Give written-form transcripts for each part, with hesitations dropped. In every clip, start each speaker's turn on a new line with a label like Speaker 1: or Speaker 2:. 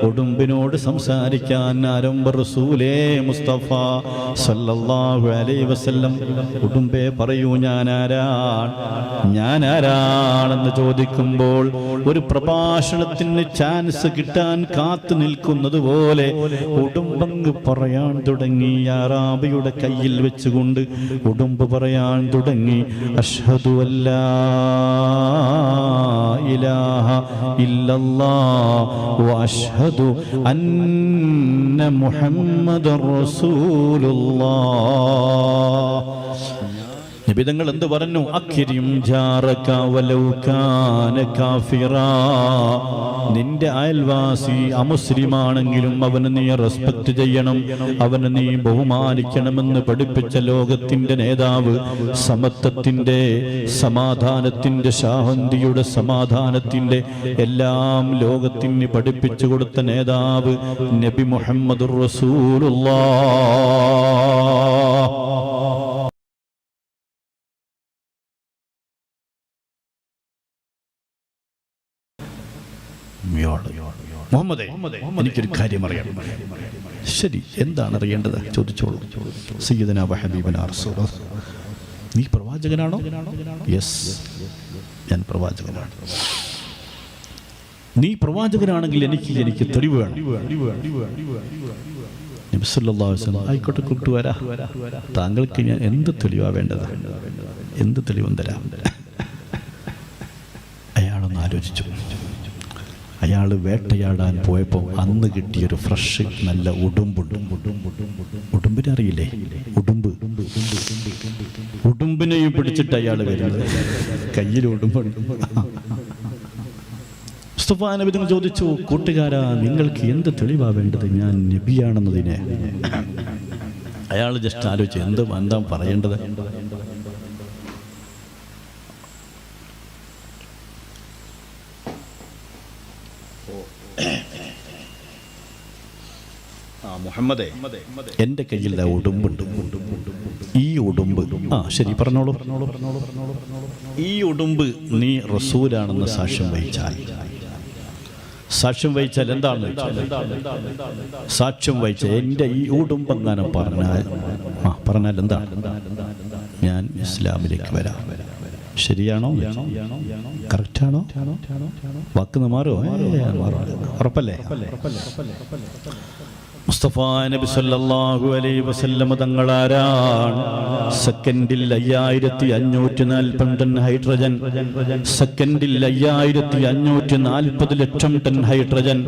Speaker 1: ഉടുമ്പിനോട് സംസാരിക്കാൻ ആരംഭ റസൂലേ മുസ്തഫ സല്ലല്ലാഹു അലൈഹി വസല്ലം. ഉടുമ്പേ പറയൂ, ഞാനാരാണെന്ന് ചോദിക്കുമ്പോൾ ഒരു പ്രഭാഷണത്തിന് ചാൻസ് കിട്ടാൻ കാത്തു നിൽക്കുന്നത് പോലെ ഉടുമ്പങ്ങ് പറയാൻ തുടങ്ങി. അറാബിയുടെ കയ്യിൽ വെച്ചുകൊണ്ട് ഉടുമ്പ് പറയാൻ തുടങ്ങി, അഷ്ഹദു അല്ലാ ഇലാഹ ഇല്ലല്ലാഹ് വ അഷ്ഹദു അന്ന മുഹമ്മദർ റസൂലുള്ളാഹ്. നിബിതങ്ങൾ എന്ത് പറഞ്ഞു? അക്രിം ജാറക വലൗ കാന കാഫിറാ. നിന്റെ അയൽവാസി അമുസ്ലിമാണെങ്കിലും അവന് നീ റെസ്പെക്ട് ചെയ്യണം, അവനെ നീ ബഹുമാനിക്കണമെന്ന് പഠിപ്പിച്ച ലോകത്തിന്റെ നേതാവ്, സമത്വത്തിന്റെ, സമാധാനത്തിന്റെ, ശാന്തിയുടെ, സമാധാനത്തിന്റെ എല്ലാം ലോകത്തിന് പഠിപ്പിച്ചു കൊടുത്ത നേതാവ് നബി മുഹമ്മദുർ റസൂലുള്ളാഹ്. മുഹമ്മദേ, എനിക്കൊരു കാര്യം അറിയണം. ശരി, എന്താണ് അറിയേണ്ടത്? ചോദിച്ചോളൂ. സയ്യിദനാ വ ഹബീബനാ റസൂലുള്ളാഹ്, നീ പ്രവാചകനാണോ? യെസ്, ഞാൻ പ്രവാചകനാണ്. നീ പ്രവാചകനാണെങ്കിൽ എനിക്ക് തെളിവ് വേണം. നബി സല്ലല്ലാഹു അലൈഹി വസല്ലം, ആയിക്കോട്ടെ, കൂട്ടുവരാ, താങ്കൾക്ക് ഞാൻ എന്ത് തെളിവാ വേണ്ടത്? എന്ത് തെളിവും തരാം. അയാളൊന്ന് ആലോചിച്ചു. അയാൾ വേട്ടയാടാൻ പോയപ്പോൾ അന്ന് കിട്ടിയൊരു ഫ്രഷ് നല്ല ഉടുമ്പുണ്ട്. ഉടുമ്പിനെ അറിയില്ലേ? ഉടുമ്പിനെയും പിടിച്ചിട്ട് അയാൾ വരുന്നത്, കയ്യിൽ ഉടുമ്പുണ്ട്. മുസ്തഫാ നബി തങ്ങൾ ചോദിച്ചു, കൂട്ടുകാരാ, നിങ്ങൾക്ക് എന്ത് തെളിവാ വേണ്ടത് ഞാൻ നബിയാണെന്നതിനെ? അയാൾ ജസ്റ്റ് ആലോചിച്ചു, എന്താ പറയേണ്ടത്? മുഹമ്മദേ, എൻ്റെ കയ്യിൽ ഉടുമ്പുണ്ട്. ഈ ഉടുമ്പ്, ശരി, പറഞ്ഞോളൂ. ഈ ഉടുമ്പ് നീ റസൂലാണെന്ന് സാക്ഷ്യം വഹിച്ചാൽ എന്താണ്? സാക്ഷ്യം വഹിച്ചാൽ എൻ്റെ ഈ ഉടുമ്പെങ്ങാനും പറഞ്ഞാൽ എന്താണ്? ഞാൻ ഇസ്ലാമിലേക്ക് വരാം. ശരിയാണോ? കറക്റ്റാണോ? വാക്ക് മാറുമോ? ഉറപ്പല്ലേ? മുസ്തഫ നബി സല്ലല്ലാഹു അലൈഹി വസല്ലം തങ്ങൾ ആരാണ്? സെക്കൻഡിൽ 5540 ടൺ ഹൈഡ്രജൻ, സെക്കൻഡിൽ 5540 ലക്ഷം ടൺ ഹൈഡ്രജൻ,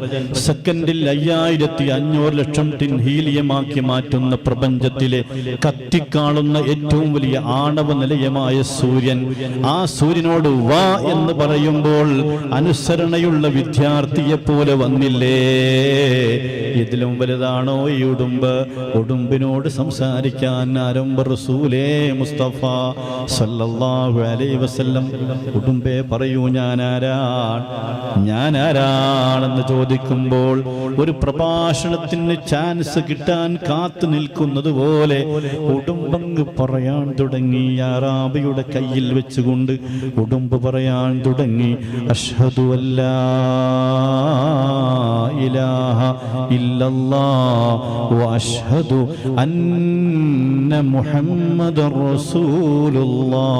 Speaker 1: സെക്കൻഡിൽ 5500 ലക്ഷം ടൺ ഹീലിയമാക്കി മാറ്റുന്ന പ്രപഞ്ചത്തിലെ കത്തിക്കാളുന്ന ഏറ്റവും വലിയ ആണവ നിലയമായ സൂര്യൻ. ആ സൂര്യനോട് വാ എന്ന് പറയുമ്പോൾ അനുസരണയുള്ള വിദ്യാർത്ഥിയെ പോലെ വന്നില്ലേ? ഇതിലും വലുതാണോ ഈ ഉടുമ്പ്? ഉടുമ്പിനോട് സംസാരിക്കാൻ ആരംഭ റസൂലേ മുസ്തഫ സല്ലല്ലാഹു അലൈഹി വസല്ലം. ഉടുമ്പേ പറയൂ, ഞാനാരാണെന്ന് ചോദിക്കുമ്പോൾ ഒരു പ്രഭാഷണത്തിന് ചാൻസ് കിട്ടാൻ കാത്തു നിൽക്കുന്നത് പോലെ ഉടുമ്പങ്ങ് പറയാൻ തുടങ്ങി. അറാബിയുടെ കയ്യിൽ വെച്ചുകൊണ്ട് ഉടുമ്പ് പറയാൻ തുടങ്ങി, അഷ്ഹദു അല്ലാ ഇലാഹ ഇല്ലല്ലാഹ് വ അഷ്ഹദു അന്ന മുഹമ്മദർ റസൂലുള്ളാഹ്.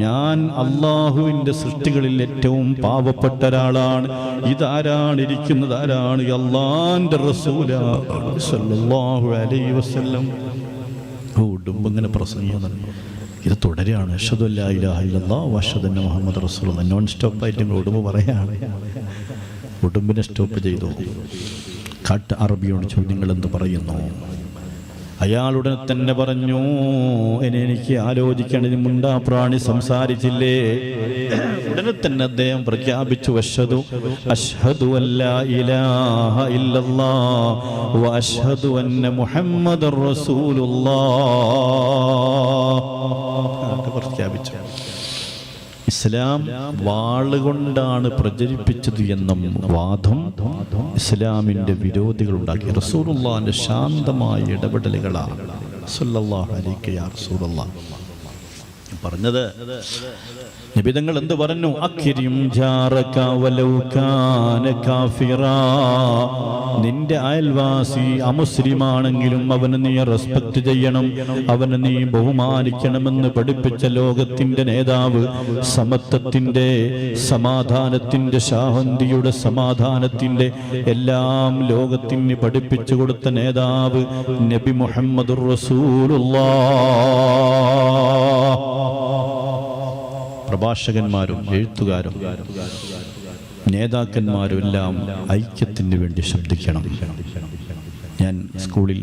Speaker 1: ഞാൻ അല്ലാഹുവിൻ്റെ സൃഷ്ടികളിൽ ഏറ്റവും പാവപ്പെട്ട ഒരാളാണ്. ഇതാരാണ് ഇരിക്കുന്നത്? ആരാണ്? അല്ലാഹുവിൻ്റെ റസൂലാണ് സല്ലല്ലാഹു അലൈഹി വസല്ലം. ഉടുമ്പിങ്ങനെ പ്രസംഗിക്കുന്നത് ഇത് തുടരുകയാണ്. അഷ്ഹദു അല്ലാ ഇലാഹ ഇല്ലല്ലാഹ് വ അഷ്ഹദു അന്ന മുഹമ്മദർ റസൂലുള്ളാഹ്. നോൺ സ്റ്റോപ്പായിട്ട് ഉടുമ്പ് പറയാണ്. ഉടുമ്പിനെ സ്റ്റോപ്പ് ചെയ്തു. കാട്ട് അറബിയോട് ചോദ്യങ്ങൾ എന്ത് പറയുന്നു? അയാളുടനെ തന്നെ പറഞ്ഞു, എനിക്ക് ആലോചിക്കേണ്ടത് മുണ്ടാ പ്രാണി സംസാരിച്ചില്ലേ? ഉടനെ തന്നെ അദ്ദേഹം പ്രഖ്യാപിച്ചു, അഷ്ഹദു അല്ലാ ഇലാഹ ഇല്ലല്ലാഹ് വ അഷ്ഹദു അന്ന മുഹമ്മദർ റസൂലുള്ളാഹ് പ്രഖ്യാപിച്ചു. ഇസ്ലാം വാളുകൊണ്ടാണ് പ്രചരിപ്പിച്ചത് എന്ന വാദം ഇസ്ലാമിൻ്റെ വിരോധികൾ ഉണ്ടാക്കി. റസൂലുള്ളാഹിന്റെ ശാന്തമായ ഇടപെടലുകളാണ്. സല്ലല്ലാഹു അലൈഹി യാ റസൂലല്ലാഹ്. പറഞ്ഞത് നിബിതങ്ങൾ എന്ത് പറഞ്ഞു? അക്രിം ജാറക വലൗ കാന കാഫിറാ, നിന്റെ അയൽവാസി അമുസ്ലിമാണെങ്കിലും അവനെ നീ റെസ്പെക്ട് ചെയ്യണം, അവനെ നീ ബഹുമാനിക്കണമെന്ന് പഠിപ്പിച്ച ലോകത്തിന്റെ നേതാവ്, സമത്വത്തിന്റെ, സമാധാനത്തിന്റെ, ശാന്തിയുടെ, സമാധാനത്തിന്റെ എല്ലാം ലോകത്തിന് പഠിപ്പിച്ചു കൊടുത്ത നേതാവ് നബി മുഹമ്മദുർ റസൂലുള്ളാഹ്. പ്രഭാഷകന്മാരും എഴുത്തുകാരും നേതാക്കന്മാരും എല്ലാം ഐക്യത്തിന് വേണ്ടി ശബ്ദിക്കണം. ഞാൻ സ്കൂളിൽ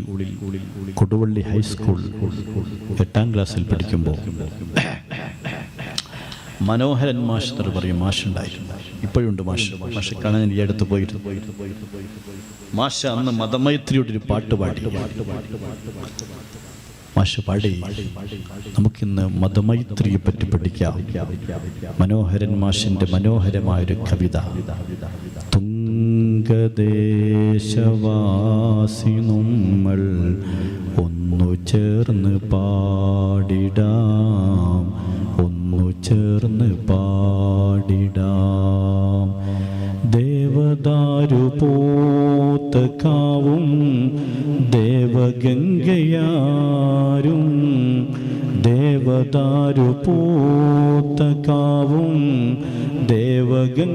Speaker 1: കൊടുവള്ളി ഹൈസ്കൂൾ 8ാം ക്ലാസ്സിൽ പഠിക്കുമ്പോൾ മനോഹരൻ മാഷ് എന്ന് പറയും മാഷുണ്ടായിരുന്നു. ഇപ്പോഴുണ്ട് മാഷ് കാണാൻ ഈ അടുത്ത് പോയിരുന്നു. മാഷ അന്ന് മതമൈത്രിയോടൊരു പാട്ട് പാടി. മാഷ് പാടി, നമുക്കിന്ന് മതമൈത്രിയെ പറ്റി പഠിക്കാം. മനോഹരൻ മാഷിന്റെ മനോഹരമായൊരു കവിത. തുങ്കദേശവാസി നമ്മൾ ഒന്നു ചേർന്ന് പാടിടാം, ഒന്നു ചേർന്ന് പാടിടാം. ദേവദാരു പോത്തക്കാവും ദേവഗംഗയാരും, ദേവദാരു പോത്തക്കാവും ദേവഗംഗയാരും.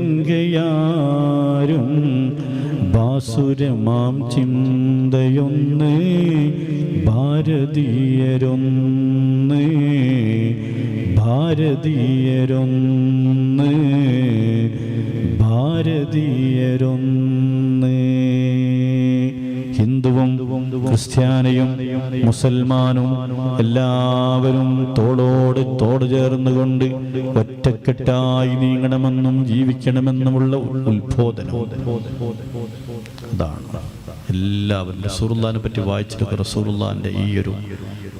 Speaker 1: ബാസുരമാം ചിന്തയൊന്ന് ഭാരതീയരൊന്ന്, ഭാരതീയരൊന്ന്, ഭാരതീയരൊന്ന്. ഹിന്ദുവും ക്രിസ്ത്യാനിയും മുസൽമാനും എല്ലാവരും തോളോട് തോട് ചേർന്നുകൊണ്ട് ഒറ്റക്കെട്ടായി നീങ്ങണമെന്നും ജീവിക്കണമെന്നുമുള്ള ഉത്ബോധനം. അതാണ് എല്ലാവരും റസൂലുള്ളാഹിനെ പറ്റി വായിച്ചിട്ടൊക്കെ റസൂലുള്ളാഹിന്റെ ഈ ഒരു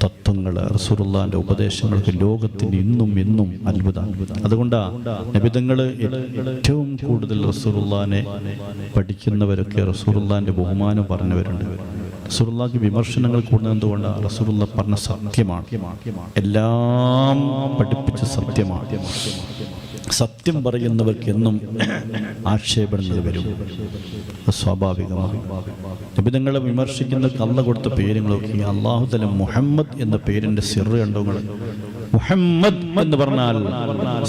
Speaker 1: തത്വങ്ങൾ, റസൂലുള്ളാഹിന്റെ ഉപദേശങ്ങൾക്ക് ലോകത്തിന് ഇന്നും എന്നും അത്ഭുതം. അതുകൊണ്ടാണ് നബിതങ്ങൾ ഏറ്റവും കൂടുതൽ റസൂലുള്ളാഹിനെ പഠിക്കുന്നവരൊക്കെ റസൂലുള്ളാഹിന്റെ ബഹുമാനം പറഞ്ഞവരുണ്ട്. റസൂലുള്ളാഹിക്ക് വിമർശനങ്ങൾ കൂടുന്നത് എന്തുകൊണ്ടാണ്? റസൂലുള്ളാഹി പറഞ്ഞ സത്യമാണ്, എല്ലാം പഠിപ്പിച്ച സത്യമാണ്. സത്യം പറയുന്നവർക്ക് എന്നും ആക്ഷേപങ്ങൾ വരും, സ്വാഭാവികമാണ്. നബിതങ്ങളെ വിമർശിക്കുന്ന കള്ള കൊടുത്ത പേരുകളൊക്കെ അല്ലാഹു തആല മുഹമ്മദ് എന്ന പേരിന്റെ സിറ് കണ്ടോ? മുഹമ്മദ് എന്ന് പറഞ്ഞാൽ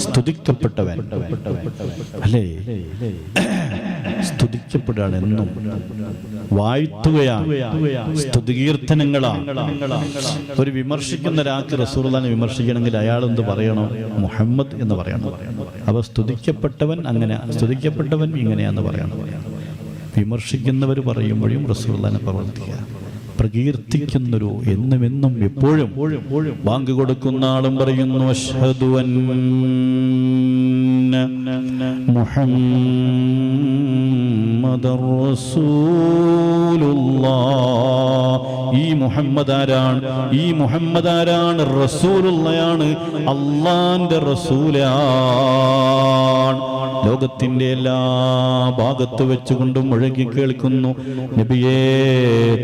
Speaker 1: സ്തുതിക്കപ്പെട്ടവൻ അല്ലേ? സ്തുതിക്കപ്പെടുകയാണ്, എന്നും വാഴ്ത്തുകയാണ്, സ്തുതികീർത്തനങ്ങളാണ്. ഒരു വിമർശിക്കുന്ന ഒരാൾക്ക് റസൂലുള്ളാഹിനെ വിമർശിക്കണമെങ്കിൽ അയാൾ എന്ത് പറയണം? മുഹമ്മദ് എന്ന് പറയണം. അപ്പൊ സ്തുതിക്കപ്പെട്ടവൻ അങ്ങനെ, സ്തുതിക്കപ്പെട്ടവൻ ഇങ്ങനെയാന്ന് പറയണം. വിമർശിക്കുന്നവർ പറയുമ്പോഴും റസൂലുള്ളാഹിനെ പ്രവർത്തിക്കുക, പ്രകീർത്തിക്കുന്നൊരു എന്നും എന്നും എപ്പോഴും. ബാങ്ക് കൊടുക്കുന്ന ആളും പറയുന്നു അശ്ഹദു അന്ന മുഹമ്മദർ റസൂലുള്ളാഹ്. ഈ മുഹമ്മദ് ആരാണ്? ഈ മുഹമ്മദ് ആരാണ്? റസൂലുള്ളയാണ്, അല്ലാഹുവിന്റെ റസൂലാണ്. ലോകത്തിന്റെ എല്ലാ ഭാഗത്ത് വെച്ചുകൊണ്ടും മുഴങ്ങി കേൾക്കുന്നു, നബിയേ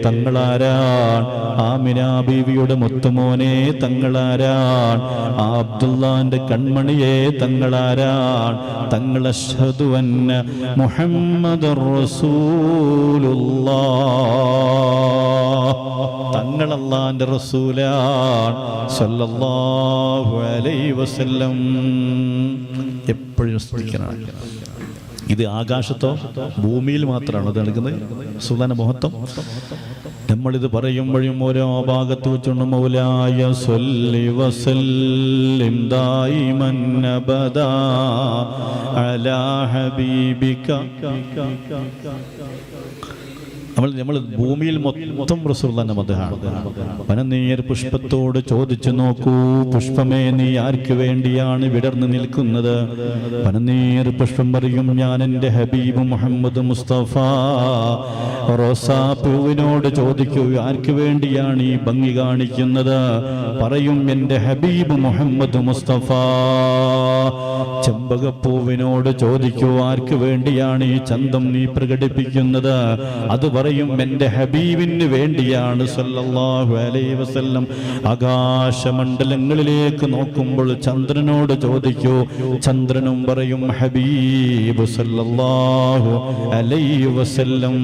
Speaker 1: തങ്ങളാരാണ്? ആമിന ബീവിയുടെ മുത്തുമോനെ തങ്ങളാരാണ്? അബ്ദുല്ലാന്റെ കൺമണിയെ തങ്ങളാരാണ്? തങ്ങൾ അശ്ഹദു അന്ന മുഹമ്മദർ റസൂലുള്ളാഹ്. തങ്ങൾ അല്ലാഹുവിന്റെ റസൂലാണ് സല്ലല്ലാഹു അലൈഹി വസല്ലം. എപ്പോഴും സ്തുതിക്കണം. ഇത് ആകാശത്തോ ഭൂമിയിൽ മാത്രമാണ് അത് നടക്കുന്നത്. സുൽത്താന മഹത്വം നമ്മളിത് പറയുമ്പോഴും ഓരോ ഭാഗത്ത് വെച്ചുകൊണ്ട് മൗലായ സ്വല്ലി വസല്ലിം ദായിമൻ അബദാ അലാ ഹബീബിക. നമ്മൾ ഭൂമിയിൽ മൊത്തം റസൂലുള്ളാഹിന്റെ മദ്ഹാണ്. പനനീർ പുഷ്പത്തോട് ചോദിച്ചു നോക്കൂ, പുഷ്പമേ നീ ആർക്ക് വേണ്ടിയാണ് വിടർന്നു നിൽക്കുന്നത്? പനനീർ പുഷ്പം പറയും, ഞാൻ എൻ്റെ ഹബീബ് മുഹമ്മദ് മുസ്തഫ. റോസാപ്പൂവിനോട് ചോദിക്കൂ, ആർക്ക് വേണ്ടിയാണ് ഈ ഭംഗി കാണിക്കുന്നത്? പറയും, എൻ്റെ ഹബീബ് മുഹമ്മദ് മുസ്തഫ. ചെമ്പകപ്പൂവിനോട് ചോദിക്കൂ, ആർക്ക് വേണ്ടിയാണ് ഈ ചന്തം നീ പ്രകടിപ്പിക്കുന്നത്? അത് പറയും എൻ്റെ ഹബീബിന് വേണ്ടിയാണ് സല്ലല്ലാഹു അലൈഹി വസല്ലം. ആകാശമണ്ഡലങ്ങളിലേക്ക് നോക്കുമ്പോൾ ചന്ദ്രനോട് ചോദിക്കൂ, ചന്ദ്രനും പറയും ഹബീബ് സല്ലല്ലാഹു അലൈഹി വസല്ലം.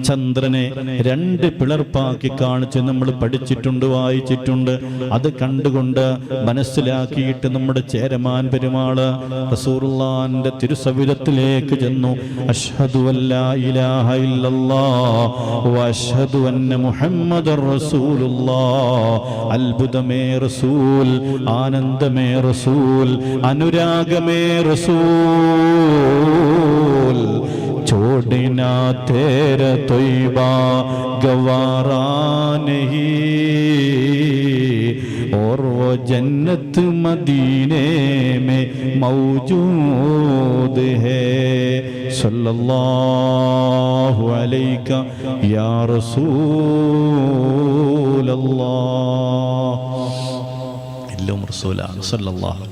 Speaker 1: ചന്ദ്രനെ രണ്ട് പിളർപ്പാക്കി കാണിച്ച് നമ്മൾ പഠിച്ചിട്ടുണ്ട്, വായിച്ചിട്ടുണ്ട്. അത് കണ്ടുകൊണ്ട് മനസ്സിലാക്കിയിട്ട് നമ്മുടെ ചേരമാൻ പെരുമാള് റസൂലുള്ളാഹിന്റെ തിരുസവിധത്തിലേക്ക് ചെന്നു. അഷ്ഹദു അല്ലാ ഇലാഹ ഇല്ലല്ലാഹ് വ അഷ്ഹദു അന്ന മുഹമ്മദർ റസൂലുള്ളാഹ്. അത്ഭുതമേ റസൂൽ, ആനന്ദമേ റസൂൽ, അനുരാഗമേ റസൂൽ. छोड़ना तेरा तौबा गवारा नहीं और वो जन्नत मदीने में मौजूद है. सल्लल्लाहु अलैका या रसूल अल्लाह. എല്ലാം റസൂലാണ് സല്ലല്ലാഹു